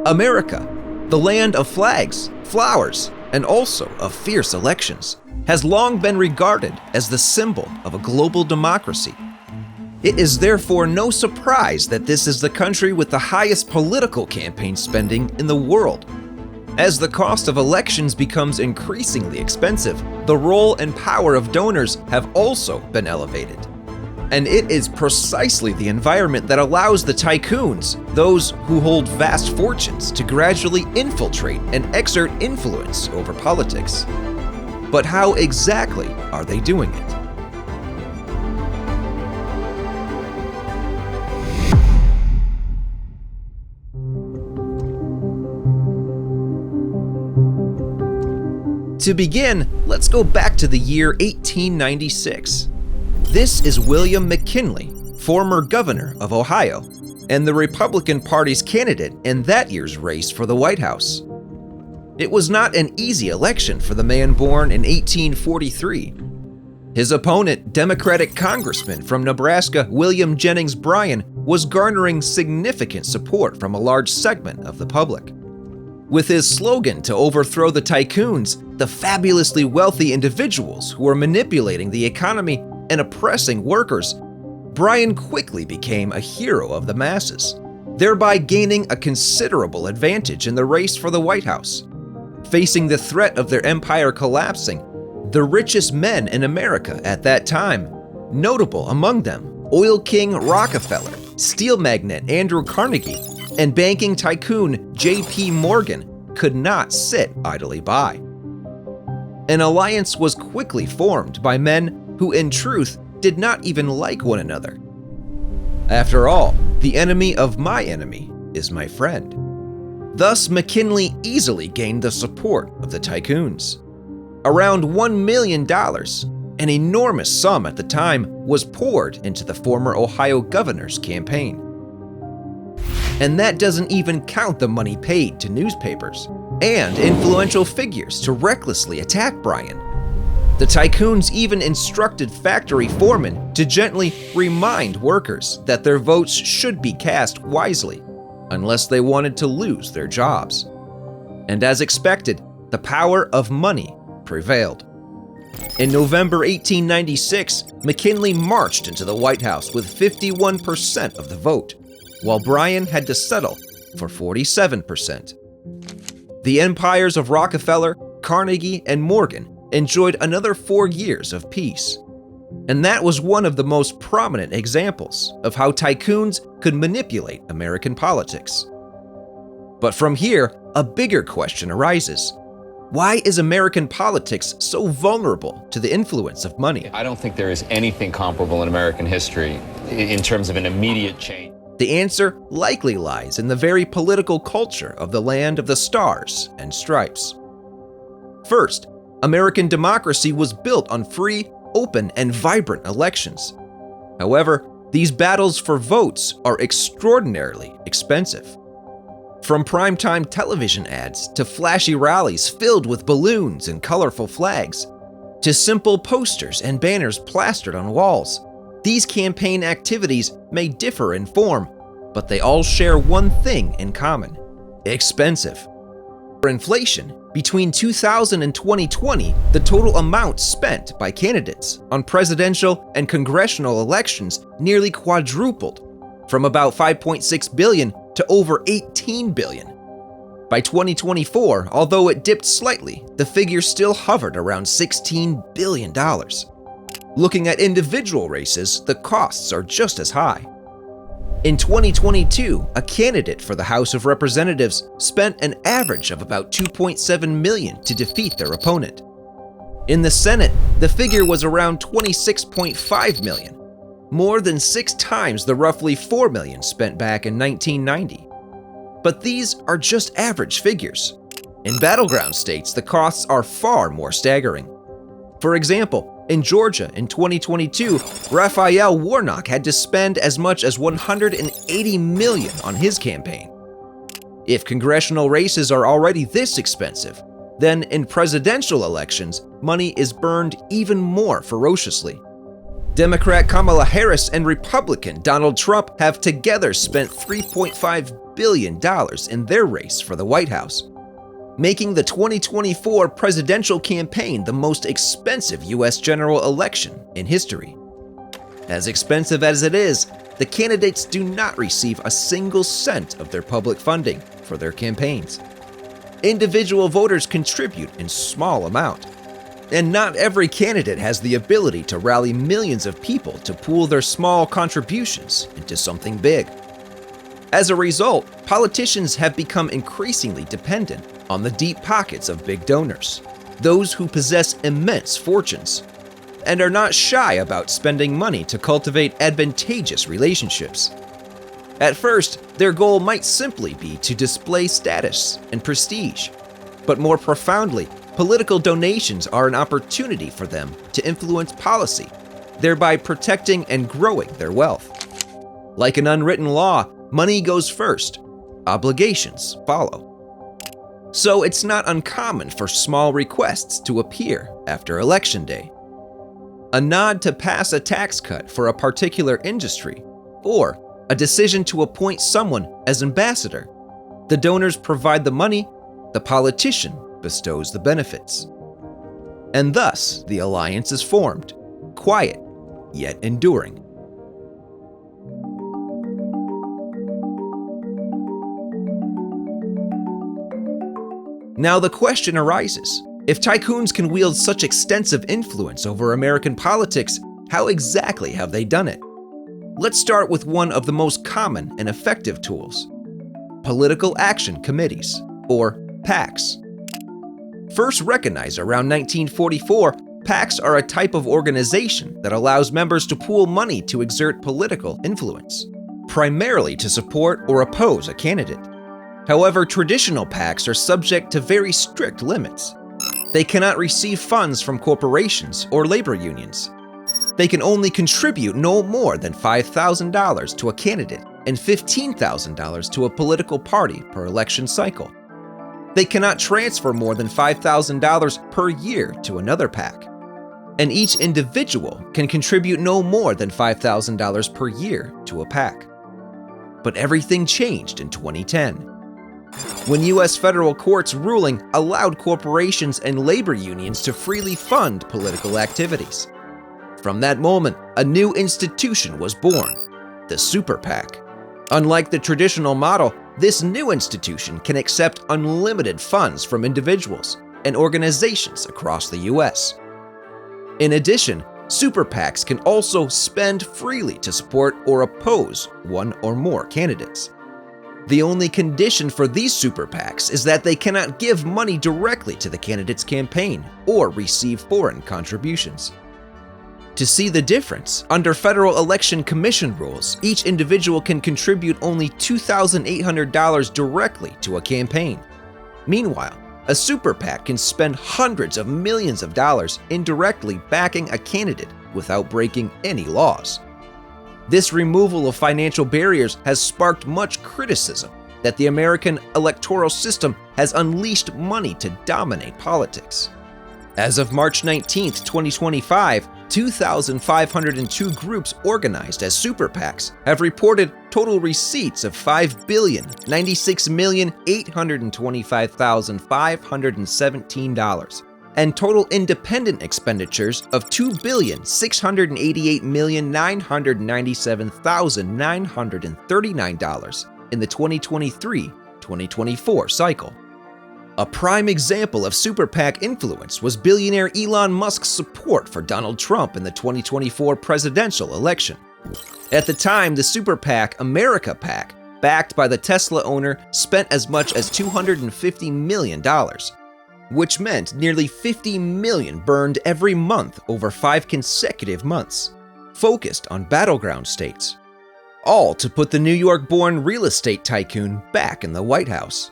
America, the land of flags, flowers, and also of fierce elections, has long been regarded as the symbol of a global democracy. It is therefore no surprise that this is the country with the highest political campaign spending in the world. As the cost of elections becomes increasingly expensive, the role and power of donors have also been elevated. And it is precisely the environment that allows the tycoons, those who hold vast fortunes, to gradually infiltrate and exert influence over politics. But how exactly are they doing it? To begin, let's go back to the year 1896. This is William McKinley, former governor of Ohio, and the Republican Party's candidate in that year's race for the White House. It was not an easy election for the man born in 1843. His opponent, Democratic Congressman from Nebraska William Jennings Bryan, was garnering significant support from a large segment of the public. With his slogan to overthrow the tycoons, the fabulously wealthy individuals who were manipulating the economy and oppressing workers, Bryan quickly became a hero of the masses, thereby gaining a considerable advantage in the race for the White House. Facing the threat of their empire collapsing, the richest men in America at that time, notable among them oil king Rockefeller, steel magnate Andrew Carnegie, and banking tycoon J.P. Morgan, could not sit idly by. An alliance was quickly formed by men who in truth did not even like one another. After all, the enemy of my enemy is my friend. Thus, McKinley easily gained the support of the tycoons. Around $1 million, an enormous sum at the time, was poured into the former Ohio governor's campaign. And that doesn't even count the money paid to newspapers and influential figures to recklessly attack Bryan. The tycoons even instructed factory foremen to gently remind workers that their votes should be cast wisely, unless they wanted to lose their jobs. And as expected, the power of money prevailed. In November 1896, McKinley marched into the White House with 51% of the vote, while Bryan had to settle for 47%. The empires of Rockefeller, Carnegie, and Morgan enjoyed another 4 years of peace. And that was one of the most prominent examples of how tycoons could manipulate American politics. But from here, a bigger question arises. Why is American politics so vulnerable to the influence of money? I don't think there is anything comparable in American history in terms of an immediate change. The answer likely lies in the very political culture of the land of the stars and stripes. First, American democracy was built on free, open, and vibrant elections. However, these battles for votes are extraordinarily expensive. From primetime television ads to flashy rallies filled with balloons and colorful flags, to simple posters and banners plastered on walls, these campaign activities may differ in form, but they all share one thing in common: expensive. For inflation, between 2000 and 2020, the total amount spent by candidates on presidential and congressional elections nearly quadrupled, from about $5.6 billion to over $18 billion. By 2024, although it dipped slightly, the figure still hovered around $16 billion. Looking at individual races, the costs are just as high. In 2022, a candidate for the House of Representatives spent an average of about $2.7 million to defeat their opponent. In the Senate, the figure was around $26.5 million, more than 6 times the roughly $4 million spent back in 1990. But these are just average figures. In battleground states, the costs are far more staggering. For example, in Georgia in 2022, Raphael Warnock had to spend as much as $180 million on his campaign. If congressional races are already this expensive, then in presidential elections, money is burned even more ferociously. Democrat Kamala Harris and Republican Donald Trump have together spent $3.5 billion in their race for the White House, making the 2024 presidential campaign the most expensive U.S. general election in history. As expensive as it is, the candidates do not receive a single cent of their public funding for their campaigns. Individual voters contribute in small amount, and not every candidate has the ability to rally millions of people to pool their small contributions into something big. As a result, politicians have become increasingly dependent on the deep pockets of big donors, those who possess immense fortunes, and are not shy about spending money to cultivate advantageous relationships. At first, their goal might simply be to display status and prestige, but more profoundly, political donations are an opportunity for them to influence policy, thereby protecting and growing their wealth. Like an unwritten law, money goes first, obligations follow. So it's not uncommon for small requests to appear after Election Day. A nod to pass a tax cut for a particular industry, or a decision to appoint someone as ambassador. The donors provide the money, the politician bestows the benefits. And thus, the alliance is formed, quiet, yet enduring. Now the question arises, if tycoons can wield such extensive influence over American politics, how exactly have they done it? Let's start with one of the most common and effective tools: political action committees, or PACs. First recognized around 1944, PACs are a type of organization that allows members to pool money to exert political influence, primarily to support or oppose a candidate. However, traditional PACs are subject to very strict limits. They cannot receive funds from corporations or labor unions. They can only contribute no more than $5,000 to a candidate and $15,000 to a political party per election cycle. They cannot transfer more than $5,000 per year to another PAC. And each individual can contribute no more than $5,000 per year to a PAC. But everything changed in 2010. When U.S. federal court's ruling allowed corporations and labor unions to freely fund political activities. From that moment, a new institution was born, the Super PAC. Unlike the traditional model, this new institution can accept unlimited funds from individuals and organizations across the U.S. In addition, Super PACs can also spend freely to support or oppose one or more candidates. The only condition for these Super PACs is that they cannot give money directly to the candidate's campaign or receive foreign contributions. To see the difference, under Federal Election Commission rules, each individual can contribute only $2,800 directly to a campaign. Meanwhile, a Super PAC can spend hundreds of millions of dollars indirectly backing a candidate without breaking any laws. This removal of financial barriers has sparked much criticism that the American electoral system has unleashed money to dominate politics. As of March 19, 2025, 2,502 groups organized as Super PACs have reported total receipts of $5,096,825,517 and total independent expenditures of $2,688,997,939 in the 2023-2024 cycle. A prime example of Super PAC influence was billionaire Elon Musk's support for Donald Trump in the 2024 presidential election. At the time, the Super PAC America PAC, backed by the Tesla owner, spent as much as $250 million, which meant nearly $50 million burned every month over 5 consecutive months, focused on battleground states, all to put the New York-born real estate tycoon back in the White House.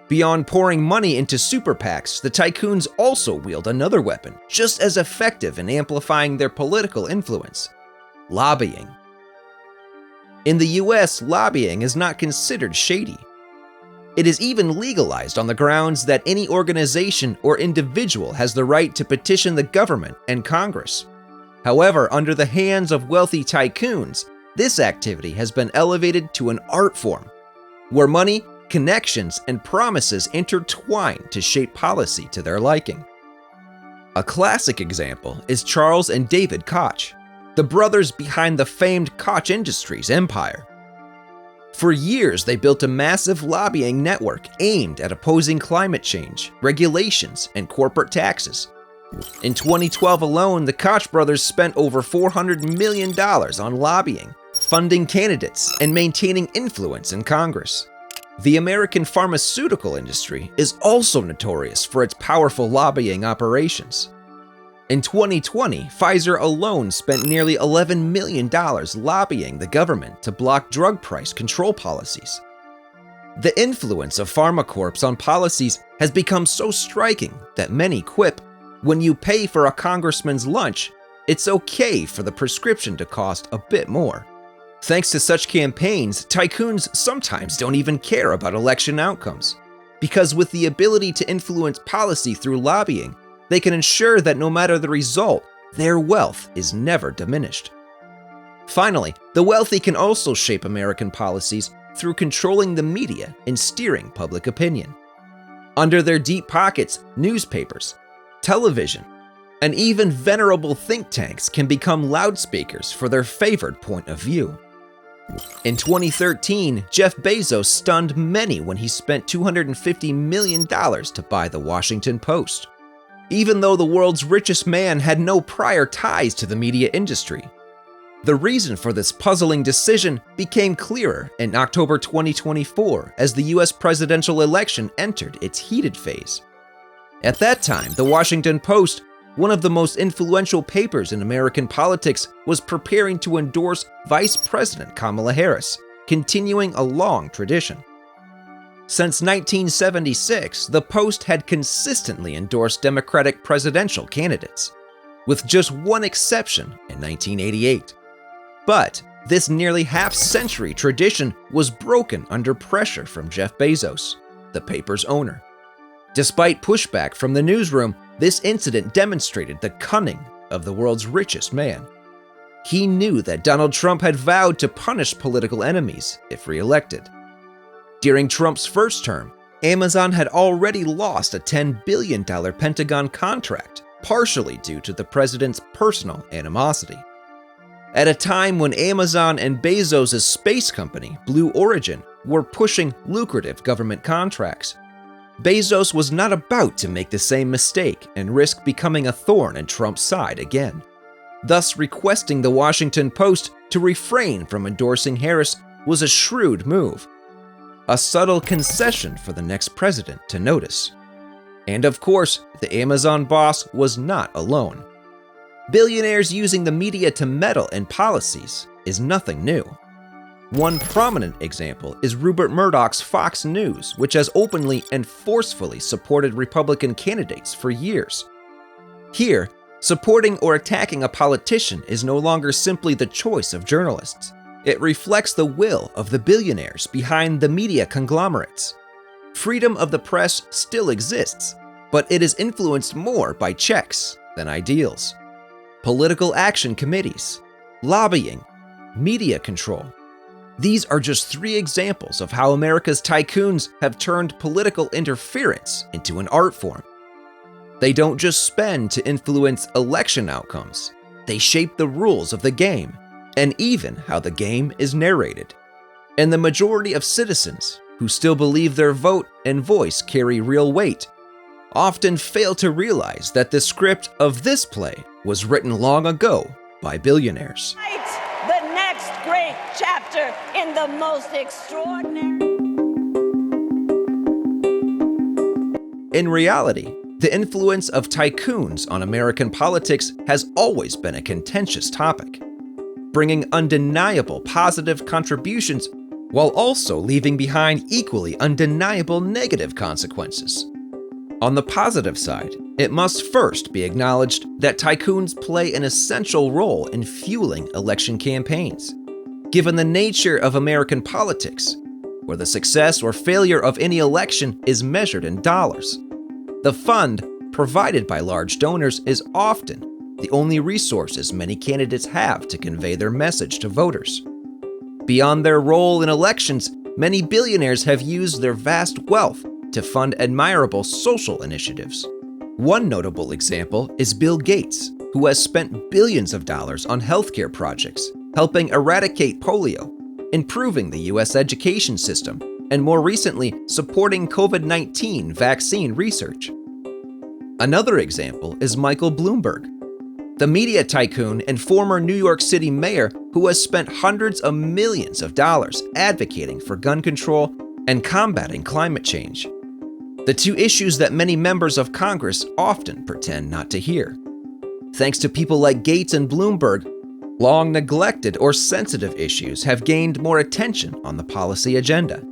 Beyond pouring money into Super PACs, the tycoons also wield another weapon, just as effective in amplifying their political influence: lobbying. In the US, lobbying is not considered shady. It is even legalized on the grounds that any organization or individual has the right to petition the government and Congress. However, under the hands of wealthy tycoons, this activity has been elevated to an art form, where money, connections, and promises intertwine to shape policy to their liking. A classic example is Charles and David Koch, the brothers behind the famed Koch Industries empire. For years, they built a massive lobbying network aimed at opposing climate change, regulations, and corporate taxes. In 2012 alone, the Koch brothers spent over $400 million on lobbying, funding candidates, and maintaining influence in Congress. The American pharmaceutical industry is also notorious for its powerful lobbying operations. In 2020, Pfizer alone spent nearly $11 million lobbying the government to block drug price control policies. The influence of PharmaCorps on policies has become so striking that many quip, when you pay for a congressman's lunch, it's okay for the prescription to cost a bit more. Thanks to such campaigns, tycoons sometimes don't even care about election outcomes, because with the ability to influence policy through lobbying, they can ensure that no matter the result, their wealth is never diminished. Finally, the wealthy can also shape American policies through controlling the media and steering public opinion. Under their deep pockets, newspapers, television, and even venerable think tanks can become loudspeakers for their favored point of view. In 2013, Jeff Bezos stunned many when he spent $250 million to buy the Washington Post, even though the world's richest man had no prior ties to the media industry. The reason for this puzzling decision became clearer in October 2024 as the US presidential election entered its heated phase. At that time, the Washington Post, one of the most influential papers in American politics, was preparing to endorse Vice President Kamala Harris, continuing a long tradition. Since 1976, the Post had consistently endorsed Democratic presidential candidates, with just one exception in 1988. But this nearly half-century tradition was broken under pressure from Jeff Bezos, the paper's owner. Despite pushback from the newsroom, this incident demonstrated the cunning of the world's richest man. He knew that Donald Trump had vowed to punish political enemies if reelected. During Trump's first term, Amazon had already lost a $10 billion Pentagon contract, partially due to the president's personal animosity. At a time when Amazon and Bezos' space company, Blue Origin, were pushing lucrative government contracts, Bezos was not about to make the same mistake and risk becoming a thorn in Trump's side again. Thus, requesting the Washington Post to refrain from endorsing Harris was a shrewd move, a subtle concession for the next president to notice. And of course, the Amazon boss was not alone. Billionaires using the media to meddle in policies is nothing new. One prominent example is Rupert Murdoch's Fox News, which has openly and forcefully supported Republican candidates for years. Here, supporting or attacking a politician is no longer simply the choice of journalists. It reflects the will of the billionaires behind the media conglomerates. Freedom of the press still exists, but it is influenced more by checks than ideals. Political action committees, lobbying, media control. These are just three examples of how America's tycoons have turned political interference into an art form. They don't just spend to influence election outcomes, they shape the rules of the game, and even how the game is narrated. And the majority of citizens, who still believe their vote and voice carry real weight, often fail to realize that the script of this play was written long ago by billionaires. The next great chapter in the most extraordinary. In reality, the influence of tycoons on American politics has always been a contentious topic, bringing undeniable positive contributions while also leaving behind equally undeniable negative consequences. On the positive side, it must first be acknowledged that tycoons play an essential role in fueling election campaigns. Given the nature of American politics, where the success or failure of any election is measured in dollars, the fund, provided by large donors, is often, the only resources many candidates have to convey their message to voters. Beyond their role in elections, many billionaires have used their vast wealth to fund admirable social initiatives. One notable example is Bill Gates, who has spent billions of dollars on healthcare projects, helping eradicate polio, improving the U.S. education system, and more recently, supporting COVID-19 vaccine research. Another example is Michael Bloomberg, the media tycoon and former New York City mayor who has spent hundreds of millions of dollars advocating for gun control and combating climate change. The two issues that many members of Congress often pretend not to hear. Thanks to people like Gates and Bloomberg, long neglected or sensitive issues have gained more attention on the policy agenda.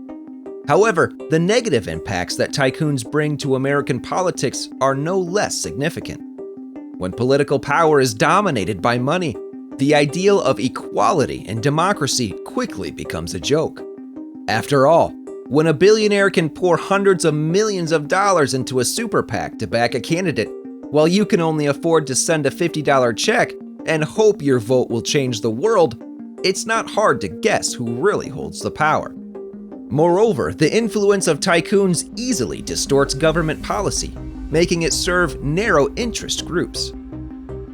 However, the negative impacts that tycoons bring to American politics are no less significant. When political power is dominated by money, the ideal of equality and democracy quickly becomes a joke. After all, when a billionaire can pour hundreds of millions of dollars into a super PAC to back a candidate, while you can only afford to send a $50 check and hope your vote will change the world, it's not hard to guess who really holds the power. Moreover, the influence of tycoons easily distorts government policy, making it serve narrow interest groups.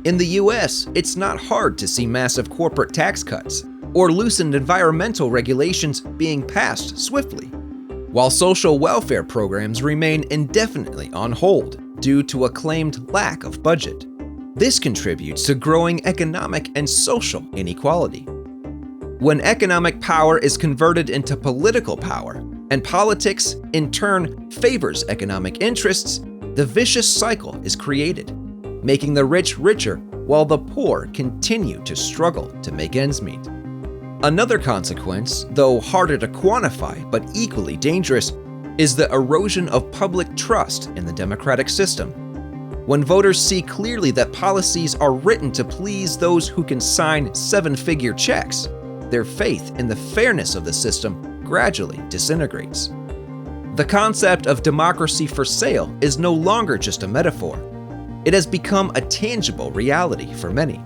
In the US, it's not hard to see massive corporate tax cuts or loosened environmental regulations being passed swiftly, while social welfare programs remain indefinitely on hold due to a claimed lack of budget. This contributes to growing economic and social inequality. When economic power is converted into political power, and politics, in turn, favors economic interests, the vicious cycle is created, making the rich richer while the poor continue to struggle to make ends meet. Another consequence, though harder to quantify but equally dangerous, is the erosion of public trust in the democratic system. When voters see clearly that policies are written to please those who can sign seven-figure checks, their faith in the fairness of the system gradually disintegrates. The concept of democracy for sale is no longer just a metaphor. It has become a tangible reality for many.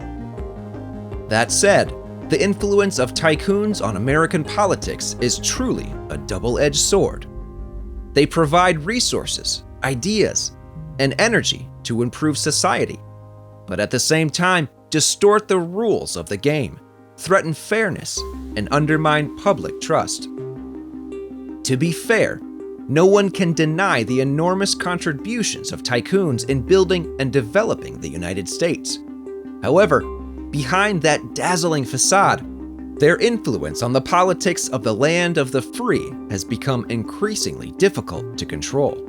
That said, the influence of tycoons on American politics is truly a double-edged sword. They provide resources, ideas, and energy to improve society, but at the same time distort the rules of the game, threaten fairness, and undermine public trust. To be fair, no one can deny the enormous contributions of tycoons in building and developing the United States. However, behind that dazzling facade, their influence on the politics of the land of the free has become increasingly difficult to control.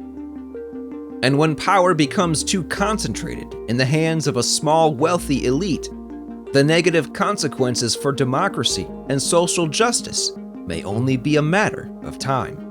And when power becomes too concentrated in the hands of a small, wealthy elite, the negative consequences for democracy and social justice may only be a matter of time.